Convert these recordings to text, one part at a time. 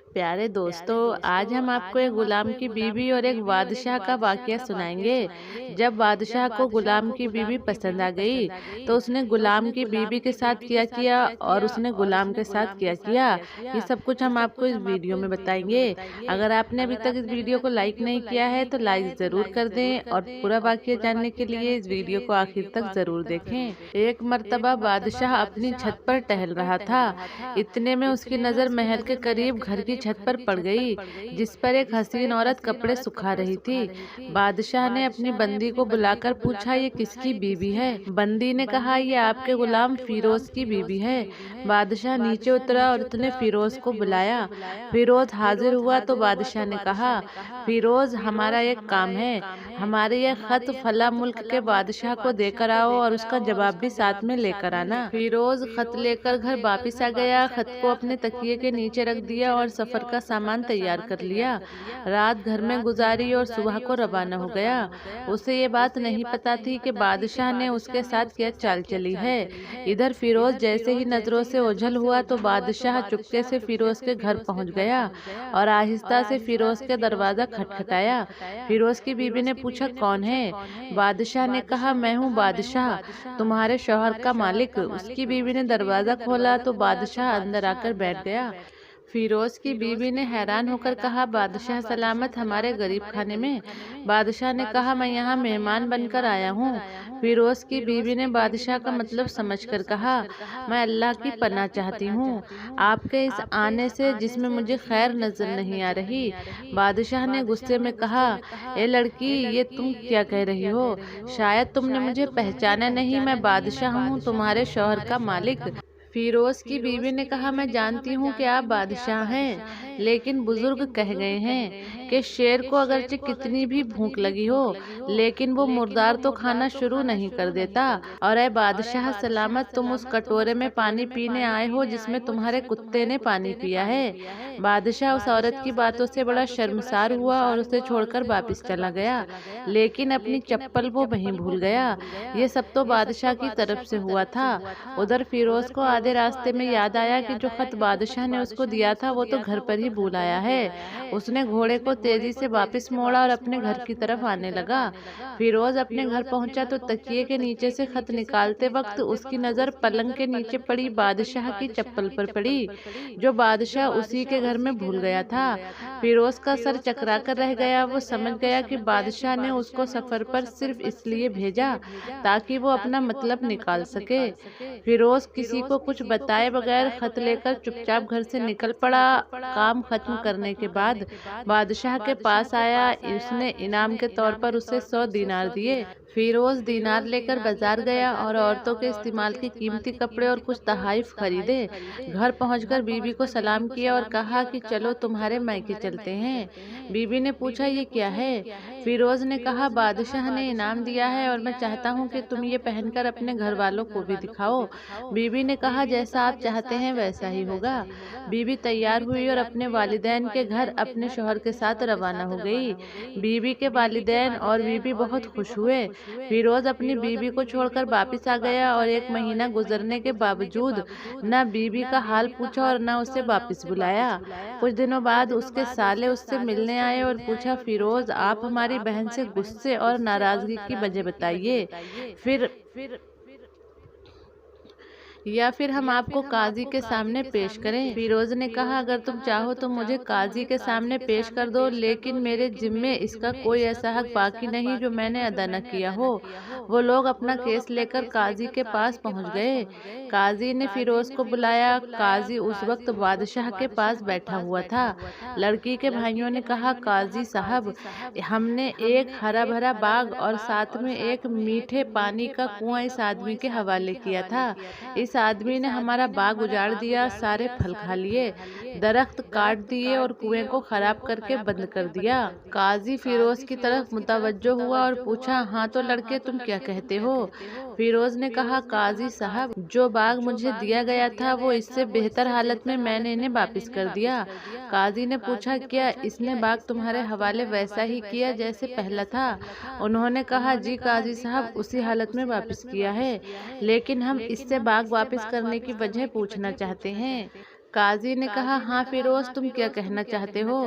प्यारे दोस्तों, आज हम आपको एक गुलाम की बीवी और एक बादशाह का वाकया सुनाएंगे। जब बादशाह को गुलाम की बीवी पसंद आ गई तो उसने गुलाम की बीवी के साथ क्या किया और उसने गुलाम के साथ क्या किया, ये सब कुछ हम आपको इस वीडियो में बताएंगे। अगर आपने अभी तक इस वीडियो को लाइक नहीं किया है तो लाइक जरूर कर दें और पूरा वाकया जानने के लिए इस वीडियो को आखिर तक जरूर देखें। एक मर्तबा बादशाह अपनी छत पर टहल रहा था। इतने में उसकी नजर महल के करीब घर की छत पर पड़ गई, जिस पर एक हसीन औरत कपड़े सुखा रही थी। बादशाह ने अपनी बंदी को बुलाकर पूछा, ये किसकी बीवी है? बंदी ने कहा, ये आपके गुलाम फिरोज की बीवी है। बादशाह नीचे उतरा और उसने फिरोज को बुलाया। फिरोज हाजिर हुआ तो बादशाह ने कहा, फिरोज, हमारा एक काम है। हमारे ये खत फला मुल्क के बादशाह को देकर आओ और उसका जवाब भी साथ में लेकर आना। फिरोज खत लेकर घर वापिस आ गया। खत को अपने तकिए के नीचे रख दिया और सफर का सामान तैयार कर लिया। रात घर में गुजारी और सुबह को रवाना हो गया। उसे ये बात नहीं पता थी कि बादशाह ने उसके साथ क्या चाल चली है। इधर फिरोज जैसे ही नजरों से ओझल हुआ तो बादशाह चुपके से फिरोज के घर पहुंच गया और आहिस्ता से फिरोज के दरवाजा खटखटाया। फिरोज की बीवी ने पूछा, कौन है? बादशाह ने कहा, मैं हूँ बादशाह, तुम्हारे शौहर का मालिक। उसकी बीवी ने दरवाजा खोला तो बादशाह अंदर आकर बैठ गया। फिरोज की बीवी ने हैरान होकर कहा, बादशाह सलामत हमारे गरीब खाने में। बादशाह ने कहा, मैं यहाँ मेहमान बनकर आया हूँ। फिरोज की बीवी ने बादशाह का मतलब समझकर कहा, मैं अल्लाह की पनाह चाहती हूँ आपके इस आने से जिसमें मुझे खैर नजर नहीं आ रही। बादशाह ने गुस्से में कहा, ए लड़की, ये तुम क्या कह रही हो? शायद तुमने मुझे पहचाना नहीं। मैं बादशाह हूँ, तुम्हारे शौहर का मालिक। फिरोज की बीवी ने कहा, मैं जानती हूँ कि आप बादशाह हैं, लेकिन बुजुर्ग कह गए हैं कि शेर को अगरचे कितनी भी भूख लगी हो लेकिन वो मुर्दार तो खाना शुरू नहीं कर देता। और ऐ बादशाह सलामत, तुम उस कटोरे में पानी पीने आए हो जिसमें तुम्हारे कुत्ते ने पानी पिया है। बादशाह उस औरत की बातों से बड़ा शर्मसार हुआ और उसे छोड़कर वापिस चला गया, लेकिन अपनी चप्पल वो वहीं भूल गया। ये सब तो बादशाह की तरफ से हुआ था। उधर फिरोज को आधे रास्ते में याद आया कि जो खत बादशाह ने उसको दिया था वो तो घर पर ही भूल आया है। उसने घोड़े को तेजी से वापस मोड़ा और अपने घर की तरफ आने लगा। फिरोज अपने घर पहुंचा तो तकिए के नीचे से खत निकालते वक्त उसकी नजर पलंग के नीचे पड़ी बादशाह की चप्पल पर पड़ी, जो बादशाह उसी के घर में भूल गया था। फिरोज का सर चकरा कर रह गया। वो समझ गया कि बादशाह ने उसको सफर पर सिर्फ इसलिए भेजा ताकि वो अपना मतलब निकाल सके। फिरोज किसी को कुछ बताए बगैर खत लेकर चुपचाप घर से निकल पड़ा। काम खत्म करने के बाद बादशाह के पास आया। उसने इनाम के तौर पर उसे 100 दीनार दिए। फिरोज दीनार लेकर बाजार गया और औरतों के इस्तेमाल के कीमती कपड़े और कुछ तहाइफ खरीदे। घर पहुंचकर बीवी को सलाम किया और कहा कि चलो तुम्हारे मायके चलते हैं। बीवी ने पूछा, ये क्या है? फिरोज ने कहा, बादशाह ने इनाम दिया है और मैं चाहता हूं कि तुम ये पहनकर अपने घर वालों को भी दिखाओ। बीवी ने कहा, जैसा आप चाहते हैं वैसा ही होगा। बीवी तैयार हुई और अपने वालिदैन के घर अपने शौहर के साथ रवाना हो गई। बीवी के वालिदैन और बीवी बहुत खुश हुए। फिरोज अपनी बीवी को छोड़कर वापिस आ गया और 1 महीना गुजरने के बावजूद न बीवी का हाल पूछा और न उसे वापिस बुलाया। कुछ दिनों बाद उसके साले उससे मिलने आए और पूछा, फिरोज, आप हमारी बहन से गुस्से और नाराजगी की वजह बताइए, या फिर हम आपको काजी के सामने पेश करें। फिरोज ने कहा, अगर तुम चाहो तो मुझे काजी के सामने पेश कर दो, लेकिन मेरे जिम्मे इसका कोई ऐसा हक बाकी नहीं जो मैंने अदा न किया हो। वो लोग अपना केस लेकर काजी के पास पहुंच गए। काजी ने फिरोज को बुलाया। काजी उस वक्त बादशाह के पास बैठा हुआ था। लड़की के भाइयों ने कहा, काजी साहब, हमने एक हरा भरा बाग और साथ में एक मीठे पानी का कुआं इस आदमी के हवाले किया था। इस आदमी ने हमारा बाग उजाड़ दिया, सारे फल खा लिए, दरख्त काट दिए और कुएं को खराब करके बंद कर दिया। काजी फिरोज की तरफ मुतवज्जो हुआ और पूछा, हाँ तो लड़के, तुम क्या कहते हो? फिरोज ने कहा, काजी साहब, जो बाग मुझे दिया गया था वो इससे बेहतर हालत में मैंने इन्हें वापिस कर दिया। काजी ने पूछा, क्या इसने बाग तुम्हारे हवाले वैसा ही किया जैसे पहला था? उन्होंने कहा, जी काजी साहब, उसी हालत में वापिस किया है, लेकिन हम इससे बाग वापिस करने की वजह पूछना चाहते हैं। काजी ने कहा, हाँ फिरोज, तुम क्या कहना चाहते हो?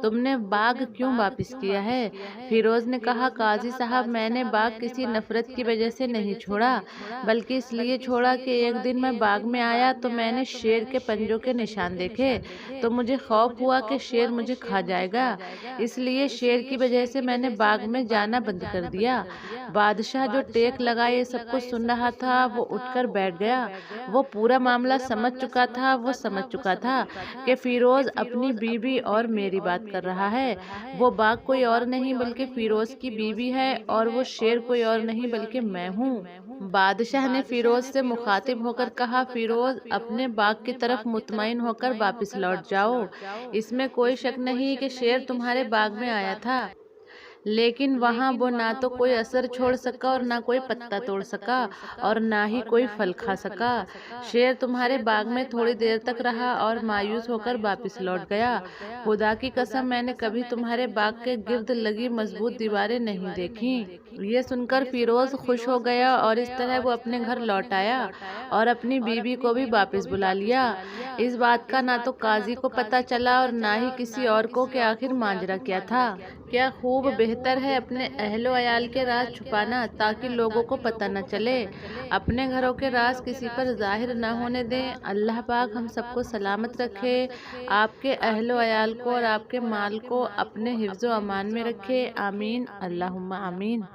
तुमने बाग क्यों वापस किया है? फिरोज ने कहा, काजी साहब, मैंने बाग किसी नफरत की वजह से नहीं छोड़ा, बल्कि इसलिए छोड़ा कि एक दिन मैं बाग में आया तो मैंने शेर के पंजों के निशान देखे, तो मुझे खौफ हुआ कि शेर मुझे खा जाएगा। इसलिए शेर की वजह से मैंने बाग में जाना बंद कर दिया। बादशाह जो टेक लगाए ये सब कुछ सुन रहा था, वो उठकर बैठ गया। वो पूरा मामला समझ चुका था। वो समझ चुका था कि फिरोज अपनी बीवी और मेरी बात कर रहा है। वो बाघ कोई और नहीं बल्कि फिरोज की बीवी है, और वो शेर कोई और नहीं बल्कि मैं हूँ। बादशाह ने फिरोज से मुखातिब होकर कहा, फिरोज, अपने बाग की तरफ मुतमईन होकर वापस लौट जाओ। इसमें कोई शक नहीं कि शेर तुम्हारे बाग में आया था, लेकिन वहाँ वो ना तो कोई असर छोड़ सका और ना कोई पत्ता तोड़ सका और ना ही कोई फल खा सका। शेर तुम्हारे बाग में थोड़ी देर तक रहा और मायूस होकर वापस लौट गया। खुदा की कसम, मैंने कभी तुम्हारे बाग के गिर्द लगी मजबूत दीवारें नहीं देखी। ये सुनकर फिरोज खुश हो गया और इस तरह वो अपने घर लौट आया और अपनी बीवी को भी वापस बुला लिया। इस बात का ना तो काजी को पता चला और ना ही किसी और को कि आखिर मांजरा क्या था। क्या खूब बेहतर है अपने अहलो अयाल के राज छुपाना, ताकि लोगों को पता न चले। अपने घरों के राज किसी पर जाहिर न होने दें। अल्लाह पाक हम सबको सलामत रखे, आपके अहलो अयाल को और आपके माल को अपने हिफ्ज़ो अमान में रखे। आमीन, अल्लाहुम्मा आमीन।